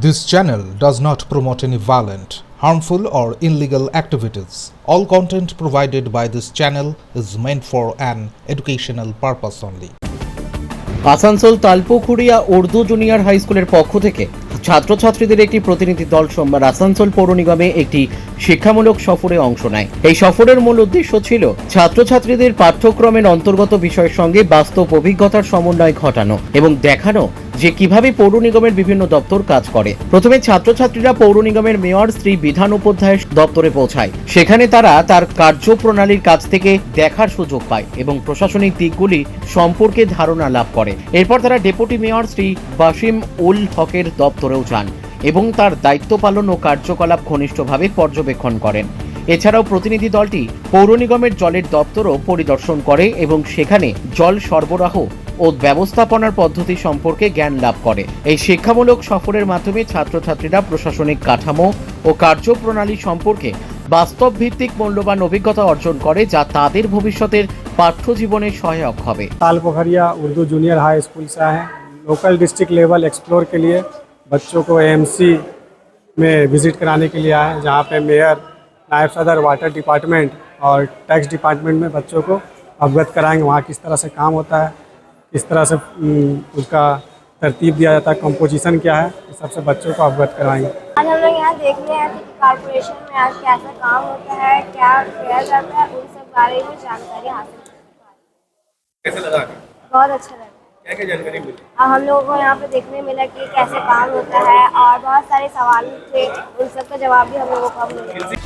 This channel does not promote any violent, harmful, or illegal activities. All content provided by this channel is meant for an educational purpose only. Asansol Talpukuria Urdu junior high স্কুলের পক্ষ থেকে ছাত্রছাত্রীদের একটি প্রতিনিধি দল সোমবার আসানসোল পৌর নিগমে একটি শিক্ষামূলক সফরে অংশ নেয়। এই সফরের মূল উদ্দেশ্য ছিল ছাত্রছাত্রীদের পাঠ্যক্রমের অন্তর্গত বিষয়ের সঙ্গে বাস্তব অভিজ্ঞতার সমন্বয় ঘটানো এবং দেখানো যে কিভাবে পৌর নিগমের বিভিন্ন দপ্তর কাজ করে। প্রথমে ছাত্রছাত্রীরা পৌর নিগমের মেয়র শ্রী বিধান উপাধ্যায়ের দপ্তরে পৌঁছায়। সেখানে তারা তার কার্যপ্রণালীর কাছ থেকে দেখার সুযোগ পায় এবং প্রশাসনিক দিকগুলি সম্পর্কে ধারণা লাভ করে। এরপর তারা ডেপুটি মেয়র শ্রী বাসিম উল হকের দপ্তরেও যান এবং তার দায়িত্ব পালন ও কার্যকলাপ ঘনিষ্ঠভাবে পর্যবেক্ষণ করেন। এছাড়াও প্রতিনিধি দলটি পৌর নিগমের জলের দপ্তরও পরিদর্শন করে এবং সেখানে জল সরবরাহ ও ব্যবস্থাপনার পদ্ধতি সম্পর্কে জ্ঞান লাভ করে। এই শিক্ষামূলক সফরের মাধ্যমে ছাত্রছাত্রীরা প্রশাসনিক কাঠামো ও কার্যপ্রণালী সম্পর্কে বাস্তব ভিত্তিক মূল্যবান অভিজ্ঞতা অর্জন করে, যা তাদের ভবিষ্যতের পাঠ্য জীবনে সহায়ক হবে। तालपोखरिया उर्दू जूनियर हाई स्कूल से आए हैं। लोकल डिस्ट्रिक्ट लेवल एक्सप्लोर के लिए बच्चों को एएमसी में विजिट कराने के लिए आए हैं, जहाँ पे मेयर, नायब सदर, वाटर डिपार्टमेंट और टैक्स डिपार्टमेंट में बच्चों को अवगत कराएंगे वहाँ किस तरह से काम होता है, किस तरह से उसका तरतीब दिया जाता है, कंपोजिशन क्या है, इस सबसे बच्चों को अवगत कराएंगे। आज हम लोग यहाँ देखने आए थे कि कॉर्पोरेशन में आज कैसा काम होता है, क्या किया जाता है, उन सब बारे में जानकारी हासिल करने। कैसा लगा? बहुत अच्छा लगा। क्या क्या जानकारी मिली? और हम लोगों को यहाँ पे देखने मिला कि कैसे काम होता है और बहुत सारे सवाल थे, उन सब का जवाब भी हम लोगों को अब मिला।